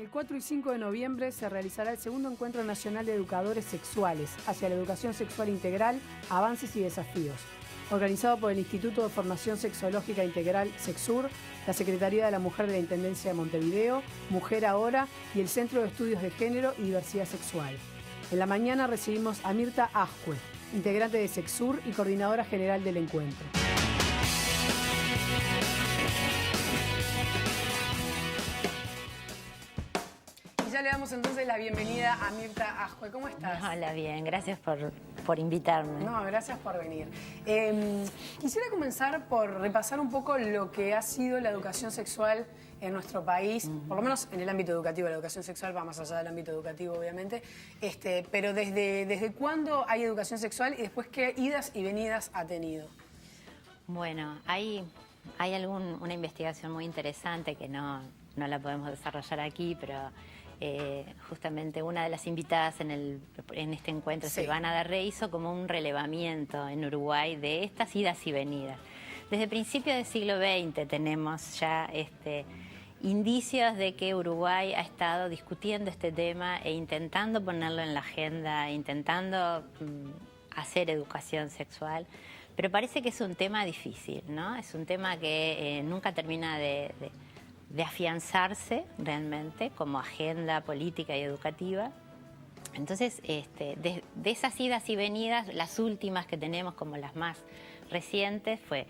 El 4 y 5 de noviembre se realizará el segundo Encuentro Nacional de Educadores Sexuales hacia la Educación Sexual Integral, Avances y Desafíos, organizado por el Instituto de Formación Sexológica Integral SEXUR, la Secretaría de la Mujer de la Intendencia de Montevideo, Mujer Ahora y el Centro de Estudios de Género y Diversidad Sexual. En la mañana recibimos a Mirta Ascue, integrante de SEXUR y coordinadora general del encuentro. Ya le damos entonces la bienvenida a Mirta Ascue. ¿Cómo estás? Hola, bien. Gracias por invitarme. No, gracias por venir. Quisiera comenzar por repasar un poco lo que ha sido la educación sexual en nuestro país, por lo menos en el ámbito educativo. La educación sexual va más allá del ámbito educativo, obviamente. Pero ¿desde cuándo hay educación sexual y después qué idas y venidas ha tenido? Bueno, hay una investigación muy interesante que no la podemos desarrollar aquí, pero justamente una de las invitadas en este encuentro, sí, Silvana de Rey, hizo como un relevamiento en Uruguay de estas idas y venidas. Desde principios del siglo XX tenemos ya indicios de que Uruguay ha estado discutiendo este tema e intentando ponerlo en la agenda, intentando hacer educación sexual. Pero parece que es un tema difícil, ¿no? Es un tema que nunca termina de afianzarse realmente como agenda política y educativa. Entonces, de esas idas y venidas, las últimas que tenemos como las más recientes fue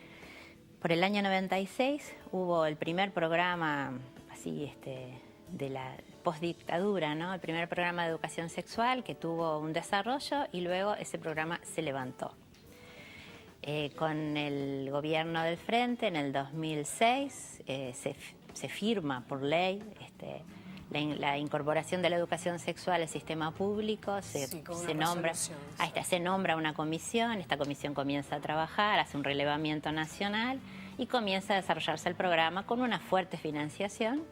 por el año 96, hubo el primer programa así de la postdictadura, ¿no? El primer programa de educación sexual que tuvo un desarrollo y luego ese programa se levantó. Con el gobierno del Frente en el 2006 se firma por ley la incorporación de la educación sexual al sistema público, se nombra una comisión, esta comisión comienza a trabajar, hace un relevamiento nacional y comienza a desarrollarse el programa con una fuerte financiación.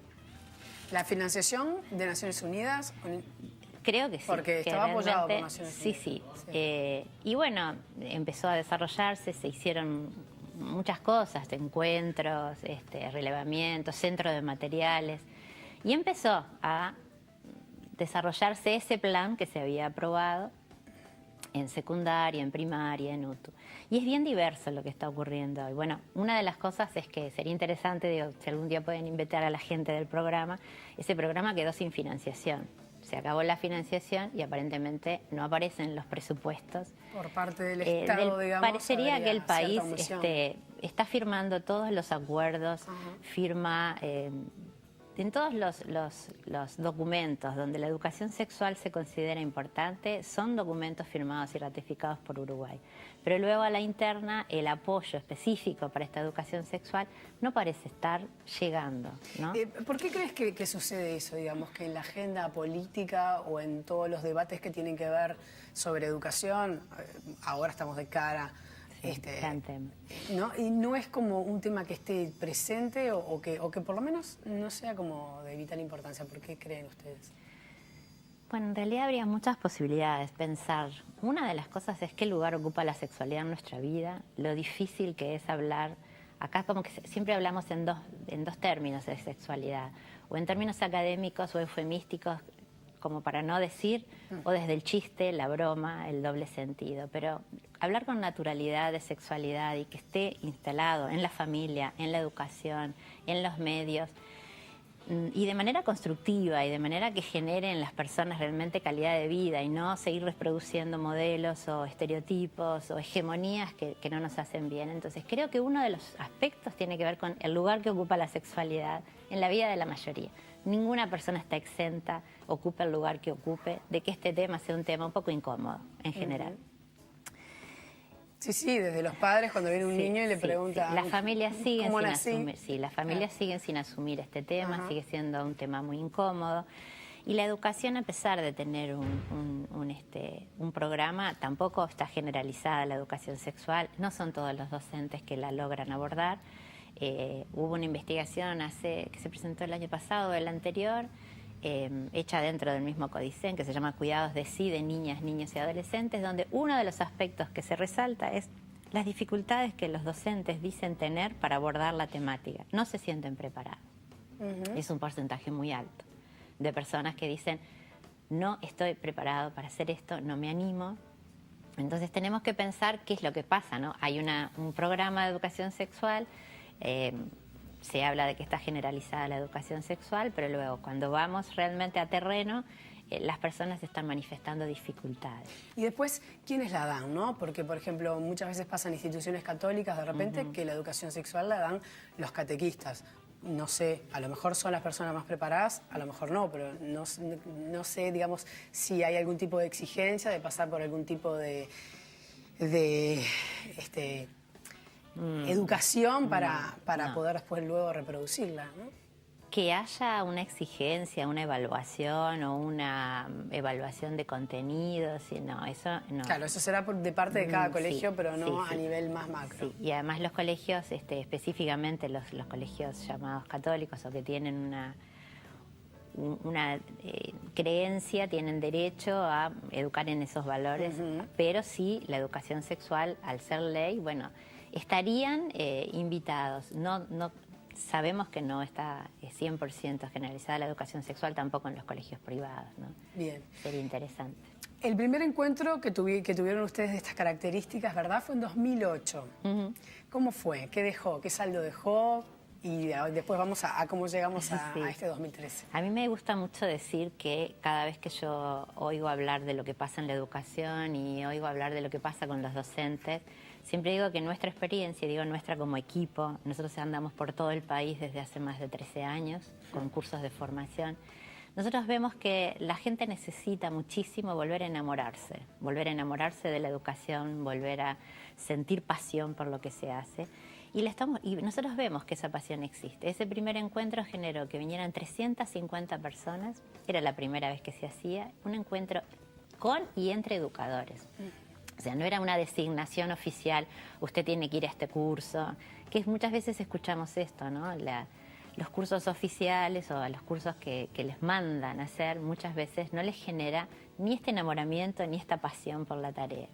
¿La financiación de Naciones Unidas? Creo que sí. Porque estaba apoyado por Naciones Unidas. Sí. Y bueno, empezó a desarrollarse, se hicieron muchas cosas, encuentros, relevamientos, centros de materiales, y empezó a desarrollarse ese plan que se había aprobado en secundaria, en primaria, en UTU. Y es bien diverso lo que está ocurriendo hoy. Bueno, una de las cosas es que sería interesante, digo, si algún día pueden invitar a la gente del programa, ese programa quedó sin financiación. Se acabó la financiación y aparentemente no aparecen los presupuestos. Por parte del Estado, digamos. Parecería que el país está firmando todos los acuerdos, firma en todos los documentos donde la educación sexual se considera importante, son documentos firmados y ratificados por Uruguay. Pero luego a la interna el apoyo específico para esta educación sexual no parece estar llegando, ¿no? ¿Por qué crees que sucede eso, digamos, que en la agenda política o en todos los debates que tienen que ver sobre educación, ahora estamos de cara, gran tema, ¿no? Y no es como un tema que esté presente o que por lo menos no sea como de vital importancia? ¿Por qué creen ustedes? Bueno, en realidad habría muchas posibilidades. Pensar, una de las cosas es qué lugar ocupa la sexualidad en nuestra vida, lo difícil que es hablar. Acá como que siempre hablamos en dos términos de sexualidad, o en términos académicos o eufemísticos, como para no decir, o desde el chiste, la broma, el doble sentido. Pero hablar con naturalidad de sexualidad y que esté instalado en la familia, en la educación, en los medios, y de manera constructiva y de manera que genere en las personas realmente calidad de vida y no seguir reproduciendo modelos o estereotipos o hegemonías que no nos hacen bien. Entonces creo que uno de los aspectos tiene que ver con el lugar que ocupa la sexualidad en la vida de la mayoría. Ninguna persona está exenta, ocupe el lugar que ocupe, de que este tema sea un tema un poco incómodo en general. Sí, desde los padres cuando viene un niño y le pregunta... Las familias siguen sin asumir, las familias siguen sin asumir este tema, sigue siendo un tema muy incómodo. Y la educación, a pesar de tener un programa, tampoco está generalizada la educación sexual. No son todos los docentes que la logran abordar. Hubo una investigación que se presentó el año pasado o el anterior, hecha dentro del mismo Codicen, que se llama Cuidados de Sí de Niñas, Niños y Adolescentes, donde uno de los aspectos que se resalta es las dificultades que los docentes dicen tener para abordar la temática. No se sienten preparados. Es un porcentaje muy alto. de personas que dicen, no estoy preparado para hacer esto, no me animo. Entonces tenemos que pensar qué es lo que pasa, ¿no? Hay un programa de educación sexual, se habla de que está generalizada la educación sexual, pero luego cuando vamos realmente a terreno, las personas están manifestando dificultades. Y después, ¿quiénes la dan, no? Porque, por ejemplo, muchas veces pasa en instituciones católicas de repente que la educación sexual la dan los catequistas. No sé, a lo mejor son las personas más preparadas, a lo mejor no, pero no sé, digamos, si hay algún tipo de exigencia de pasar por algún tipo de educación para poder después luego reproducirla, ¿no? Que haya una exigencia, una evaluación o una evaluación de contenidos, y no, eso no. Claro, eso será de parte de cada colegio, sí, pero no sí, a nivel más macro. Sí, y además los colegios, específicamente los colegios llamados católicos o que tienen una creencia, tienen derecho a educar en esos valores, pero sí la educación sexual, al ser ley, bueno, estarían invitados. No sabemos que no está 100% generalizada la educación sexual tampoco en los colegios privados, ¿no? Bien. Sería interesante. El primer encuentro que tuvieron ustedes de estas características, ¿verdad? Fue en 2008. ¿Cómo fue? ¿Qué dejó? ¿Qué saldo dejó? Y después vamos a cómo llegamos a este 2013. A mí me gusta mucho decir que cada vez que yo oigo hablar de lo que pasa en la educación y oigo hablar de lo que pasa con los docentes, siempre digo que nuestra experiencia, digo nuestra como equipo, nosotros andamos por todo el país desde hace más de 13 años con cursos de formación. Nosotros vemos que la gente necesita muchísimo volver a enamorarse de la educación, volver a sentir pasión por lo que se hace. Y nosotros vemos que esa pasión existe. Ese primer encuentro generó que vinieran 350 personas, era la primera vez que se hacía, un encuentro con y entre educadores. O sea, no era una designación oficial, usted tiene que ir a este curso, que muchas veces escuchamos esto, ¿no? Los cursos oficiales o los cursos que les mandan a hacer, muchas veces no les genera ni este enamoramiento ni esta pasión por la tarea.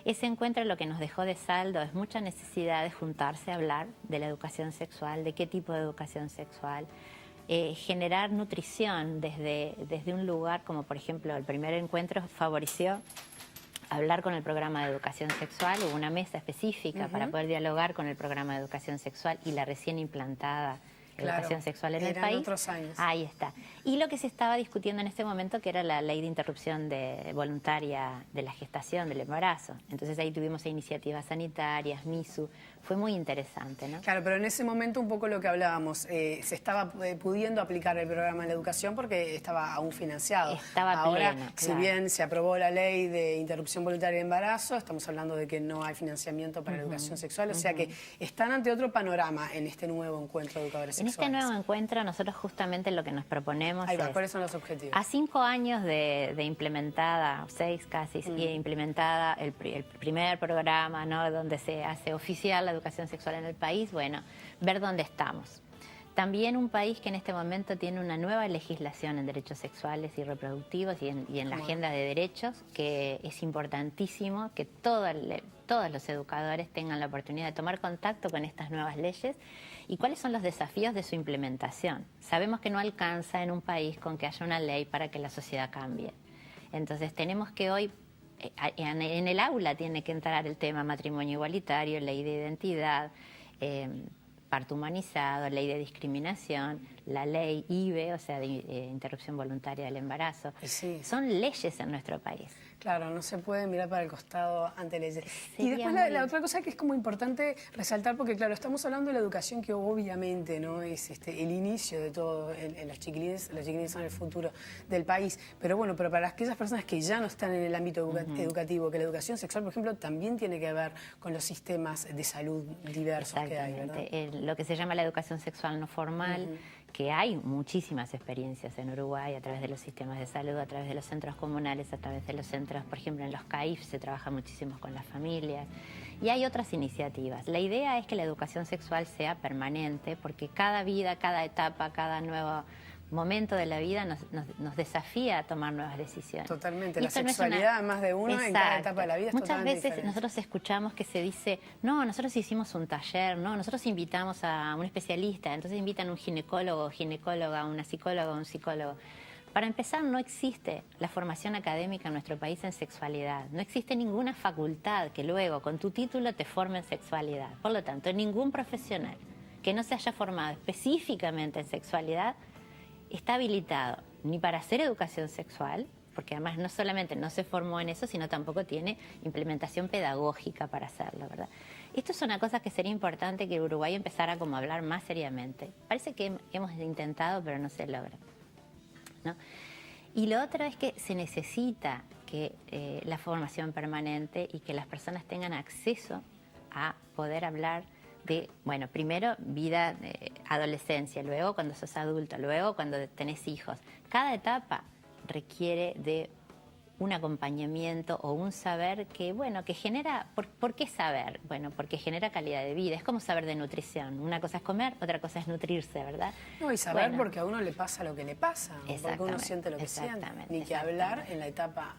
Ese encuentro lo que nos dejó de saldo es mucha necesidad de juntarse a hablar de la educación sexual, de qué tipo de educación sexual, generar nutrición desde un lugar como, por ejemplo, el primer encuentro favoreció hablar con el programa de educación sexual, hubo una mesa específica para poder dialogar con el programa de educación sexual y la recién implantada educación sexual en el país. Otros años. Ahí está. Y lo que se estaba discutiendo en este momento, que era la ley de interrupción voluntaria de la gestación, del embarazo. Entonces ahí tuvimos iniciativas sanitarias, MISU, fue muy interesante, ¿no? Claro, pero en ese momento un poco lo que hablábamos, se estaba pudiendo aplicar el programa de la educación porque estaba aún financiado. Estaba ahora, pleno, si claro. bien se aprobó la ley de interrupción voluntaria de embarazo, estamos hablando de que no hay financiamiento para la educación sexual, o sea que están ante otro panorama en este nuevo encuentro de educadores sexuales. En este nuevo encuentro nosotros justamente lo que nos proponemos Ahí va, es, ¿cuáles son los objetivos? a 5 años de implementada, 6 casi, implementada el primer programa, ¿no?, donde se hace oficial la educación sexual en el país, bueno, ver dónde estamos. También un país que en este momento tiene una nueva legislación en derechos sexuales y reproductivos y en la agenda de derechos, que es importantísimo que todos los educadores tengan la oportunidad de tomar contacto con estas nuevas leyes y cuáles son los desafíos de su implementación. Sabemos que no alcanza en un país con que haya una ley para que la sociedad cambie. Entonces tenemos que hoy, en el aula tiene que entrar el tema matrimonio igualitario, ley de identidad, parto humanizado, ley de discriminación, la ley IVE, o sea, de interrupción voluntaria del embarazo. Sí. Son leyes en nuestro país. Claro, no se puede mirar para el costado ante leyes. Y Sería después la otra cosa que es como importante resaltar, porque claro, estamos hablando de la educación que obviamente no es el inicio de todo en los chiquilines son el futuro del país. Pero bueno, pero para aquellas personas que ya no están en el ámbito educativo, que la educación sexual, por ejemplo, también tiene que ver con los sistemas de salud diversos que hay, ¿verdad? Lo que se llama la educación sexual no formal, que hay muchísimas experiencias en Uruguay a través de los sistemas de salud, a través de los centros comunales, a través de los centros, por ejemplo, en los CAIF se trabaja muchísimo con las familias y hay otras iniciativas. La idea es que la educación sexual sea permanente porque cada vida, cada etapa, cada nuevo momento de la vida nos desafía a tomar nuevas decisiones. Totalmente, la sexualidad más de uno en cada etapa de la vida es Muchas totalmente veces diferente. nosotros escuchamos que se dice, no, nosotros hicimos un taller, no, nosotros invitamos a un especialista, entonces invitan a un ginecólogo, ginecóloga, una psicóloga, un psicólogo. Para empezar, no existe la formación académica en nuestro país en sexualidad. No existe ninguna facultad que luego, con tu título, te forme en sexualidad. Por lo tanto, ningún profesional que no se haya formado específicamente en sexualidad está habilitado ni para hacer educación sexual, porque además no solamente no se formó en eso, sino tampoco tiene implementación pedagógica para hacerlo, ¿verdad? Esto es una cosa que sería importante que Uruguay empezara como a hablar más seriamente. Parece que hemos intentado, pero no se logra, ¿no? Y lo otro es que se necesita que la formación permanente y que las personas tengan acceso a poder hablar de, bueno, primero vida, adolescencia, luego cuando sos adulto, luego cuando tenés hijos. Cada etapa requiere de un acompañamiento o un saber que, bueno, que genera... ¿Por qué saber? Bueno, porque genera calidad de vida. Es como saber de nutrición. Una cosa es comer, otra cosa es nutrirse, ¿verdad? No, y saber porque a uno le pasa lo que le pasa, porque uno siente lo que siente. Ni que hablar en la etapa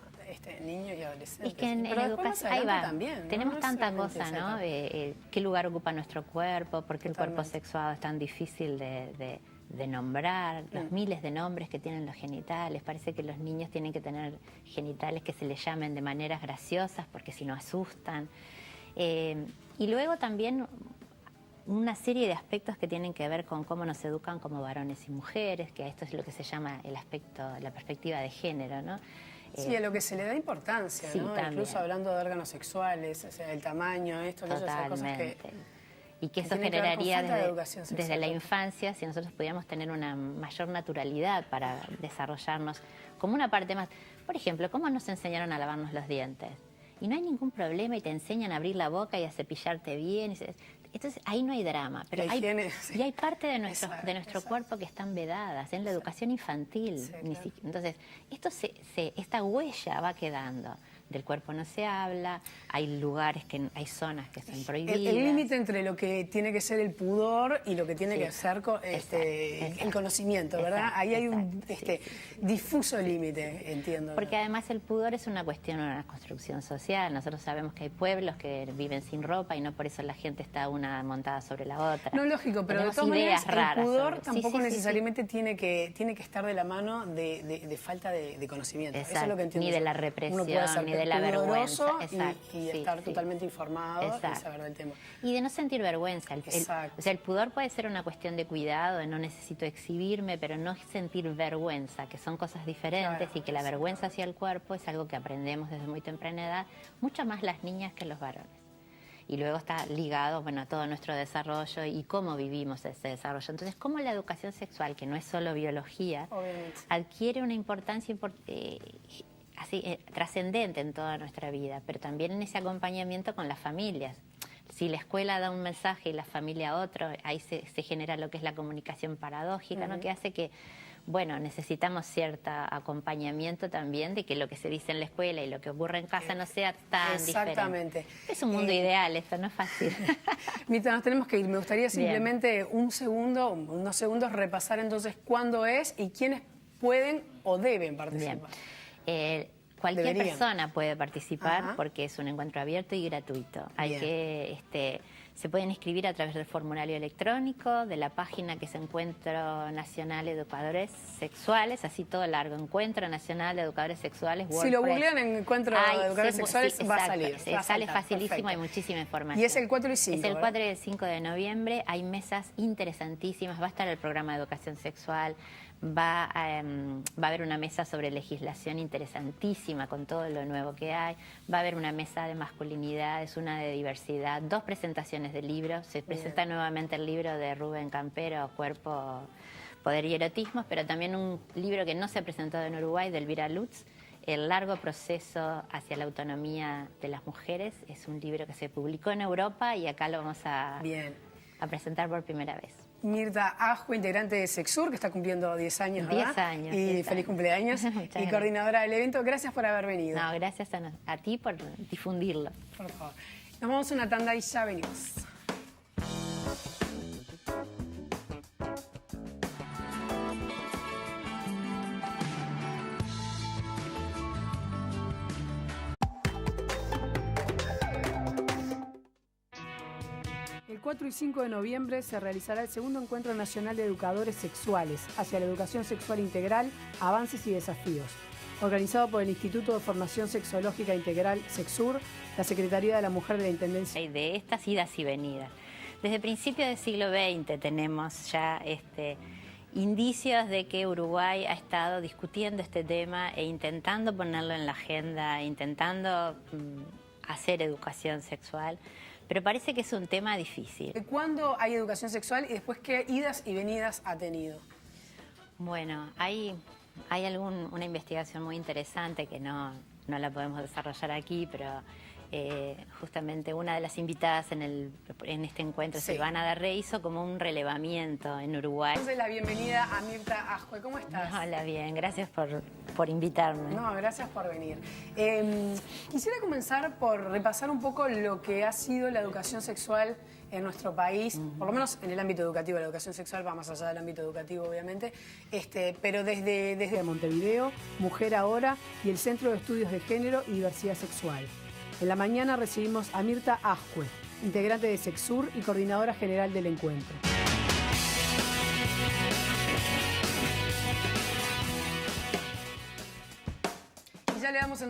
niño y adolescente. Es que en educación, ahí va, también, ¿no? Tenemos tanta cosa, ¿no? ¿Qué lugar ocupa nuestro cuerpo? ¿Por qué el cuerpo sexuado es tan difícil de nombrar? Los miles de nombres que tienen los genitales. Parece que los niños tienen que tener genitales que se les llamen de maneras graciosas porque si no asustan. Y luego también una serie de aspectos que tienen que ver con cómo nos educan como varones y mujeres, que esto es lo que se llama el aspecto, la perspectiva de género, ¿no? Sí, a lo que se le da importancia, sí, ¿no? Incluso hablando de órganos sexuales, o sea, el tamaño, esto, aquello, esas cosas que... Y que eso generaría desde la infancia, si nosotros pudiéramos tener una mayor naturalidad para desarrollarnos como una parte más. Por ejemplo, ¿cómo nos enseñaron a lavarnos los dientes? Y no hay ningún problema y te enseñan a abrir la boca y a cepillarte bien. Entonces ahí no hay drama, pero hay parte de nuestro cuerpo que están vedadas en la educación infantil. Sí, claro. Entonces, esta huella va quedando. Del cuerpo no se habla, hay lugares, hay zonas que son prohibidas. El límite entre lo que tiene que ser el pudor y lo que tiene que ser el conocimiento, ¿verdad? Ahí hay un difuso límite, entiendo. Porque además el pudor es una cuestión, una construcción social. Nosotros sabemos que hay pueblos que viven sin ropa y no por eso la gente está una montada sobre la otra. No, lógico, pero de todas maneras el pudor tampoco necesariamente tiene que estar de la mano de falta de conocimiento. Exacto. Eso es lo que entiendo. Ni de la represión, ni de la vergüenza. Y estar totalmente informado y saber del tema. Y de no sentir vergüenza. O sea, el pudor puede ser una cuestión de cuidado, de no necesito exhibirme, pero no sentir vergüenza, que son cosas diferentes, y que la vergüenza hacia el cuerpo es algo que aprendemos desde muy temprana edad, mucho más las niñas que los varones. Y luego está ligado, bueno, a todo nuestro desarrollo y cómo vivimos ese desarrollo. Entonces, cómo la educación sexual, que no es solo biología, adquiere una importancia trascendente en toda nuestra vida, pero también en ese acompañamiento con las familias. Si la escuela da un mensaje y la familia otro, ahí se genera lo que es la comunicación paradójica, ¿no? Que hace que, bueno, necesitamos cierto acompañamiento también de que lo que se dice en la escuela y lo que ocurre en casa no sea tan diferente. Es un mundo ideal, esto no es fácil. Mirta, nos tenemos que ir. Me gustaría simplemente unos segundos repasar entonces cuándo es y quiénes pueden o deben participar. Cualquier persona puede participar porque es un encuentro abierto y gratuito. Se pueden inscribir a través del formulario electrónico, de la página que es Encuentro Nacional de Educadores Sexuales, así todo largo, Encuentro Nacional de Educadores Sexuales, WordPress. Si lo googlean en Encuentro de Educadores Sexuales, va a salir. Sale facilísimo, hay muchísima información. Y es el 4 y 5. Es el 4 y el 5 de noviembre, hay mesas interesantísimas, va a estar el programa de educación sexual, va a haber una mesa sobre legislación interesantísima con todo lo nuevo que hay, va a haber una mesa de masculinidades, una de diversidad, 2 presentaciones de libros, se presenta nuevamente el libro de Rubén Campero, Cuerpo, Poder y Erotismos, pero también un libro que no se ha presentado en Uruguay, de Elvira Lutz, El largo proceso hacia la autonomía de las mujeres. Es un libro que se publicó en Europa y acá lo vamos a presentar por primera vez. Mirta Ajue, integrante de Sexur, que está cumpliendo 10 años, ¿verdad? 10 años. Y feliz cumpleaños. Y coordinadora del evento. Gracias por haber venido. No, gracias a ti por difundirlo. Por favor. Nos vamos a una tanda y ya venimos. El 4 y 5 de noviembre se realizará el segundo Encuentro Nacional de Educadores Sexuales hacia la Educación Sexual Integral, Avances y Desafíos, organizado por el Instituto de Formación Sexológica Integral, SEXUR, la Secretaría de la Mujer de la Intendencia. De estas idas y venidas. Desde principios del siglo XX tenemos ya indicios de que Uruguay ha estado discutiendo este tema e intentando ponerlo en la agenda, intentando hacer educación sexual, pero parece que es un tema difícil. ¿Cuándo hay educación sexual y después qué idas y venidas ha tenido? Bueno, hay una investigación muy interesante que no la podemos desarrollar aquí, pero justamente una de las invitadas en este encuentro, sí, Silvana Darré, hizo como un relevamiento en Uruguay. Entonces, la bienvenida a Mirta Ajue. ¿Cómo estás? Hola, bien, gracias por invitarme. No, gracias por venir. Quisiera comenzar por repasar un poco lo que ha sido la educación sexual en nuestro país, por lo menos en el ámbito educativo. La educación sexual va más allá del ámbito educativo, obviamente, pero desde Montevideo, Mujer Ahora y el Centro de Estudios de Género y Diversidad Sexual. En la mañana recibimos a Mirta Ajue, integrante de SEXUR y coordinadora general del encuentro. Y ya le damos